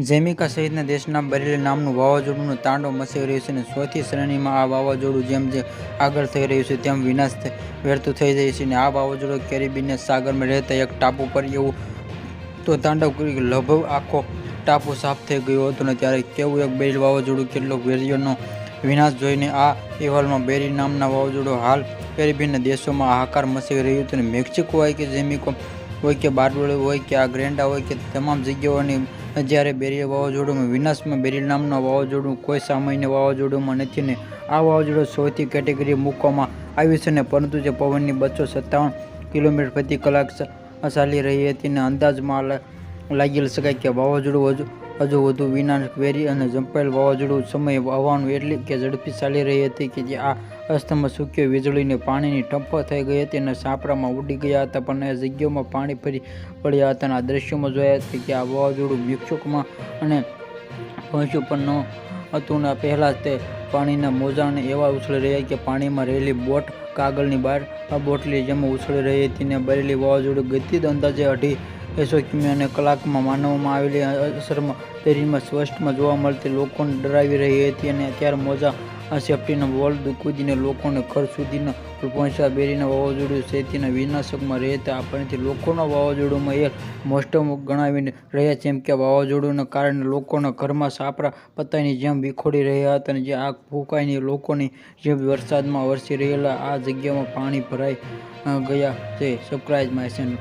જેમિકા સહિતના દેશના બરેલી નામનું વાવાઝોડુંનું તાંડવ મચી રહ્યું છે અને ચોથી શ્રેણીમાં આ વાવાઝોડું જેમ જેમ આગળ થઈ રહ્યું છે તેમ વિનાશ વેરતું થઈ જાય છે અને આ વાવાઝોડું કેરેબિયન સાગરમાં રહેતા એક ટાપુ પર એવું તો તાંડવ કરી લગભગ આખો ટાપુ સાફ થઈ ગયો હતો ને ત્યારે કેવું એક બેરી વાવાઝોડું કેટલો વેરીઓનો વિનાશ જોઈને આ અહેવાલમાં બેરી નામના વાવાઝોડું હાલ કેરેબિયનના દેશોમાં હાહાકાર મચી રહ્યું હતું અને મેક્સિકો હોય કે જેમિકો હોય કે બારડોલી હોય કે આ ગ્રેન્ડા હોય કે તમામ જગ્યાઓની જ્યારે બેરી વાવાઝોડુંમાં વિનાશમાં બેરી નામના વાવાઝોડું કોઈ સામાન્ય વાવાઝોડુંમાં નથી ને આ વાવાઝોડું સૌથી કેટેગરી મૂકવામાં આવ્યું છે ને પરંતુ જે પવનની 257 કિલોમીટર પ્રતિ કલાક ચાલી રહી હતી ને અંદાજમાં લાગી શકાય કે વાવાઝોડું હજુ વધુ વિનાશક વેરી અને ઝંપેલ વાવાઝોડું સમય હવાનું એટલી કે ઝડપી ચાલી રહી હતી કે જે આ અસ્તમાં સૂક્યો વીજળીને પાણીની ટંપ થઈ ગઈ હતી અને સાપરામાં ઉડી ગયા હતા પણ એ જગ્યાઓમાં પાણી ફરી પડ્યા હતા અને આ દ્રશ્યોમાં જોયા હતા કે આ વાવાઝોડું મેક્સિકોમાં અને પહોંચ્યું પણ ન હતું ને પહેલાં તે પાણીના મોજાને એવા ઉછળી રહ્યા કે પાણીમાં રહેલી બોટ કાગળની બહાર બોટલી જેમાં ઉછળી રહી હતી ને બરેલી વાવાઝોડું ગતિ અંદાજે 250 કિમી અને કલાકમાં માનવામાં આવેલી અસરમાં બેરીમાં સ્પષ્ટમાં જોવા મળતી લોકોને ડરાવી રહી હતી અને ત્યારે મોજા સેફ્ટીના વોલ કૂદીને લોકોને ઘર સુધીના પહોંચ્યા બેરીના વાવાઝોડું શેતીના વિનાશકમાં રહેતા આપણથી લોકોના વાવાઝોડુંમાં એક મોસ્ટ ગણાવીને રહ્યા છે એમ કે વાવાઝોડુંના કારણે લોકોના ઘરમાં સાપરા પતાઈની જેમ વિખોડી રહ્યા હતા અને જે આગ ફૂંકાઈને લોકોની જેમ વરસાદમાં વરસી રહેલા આ જગ્યામાં પાણી ભરાઈ ગયા છે. Subscribe my channel.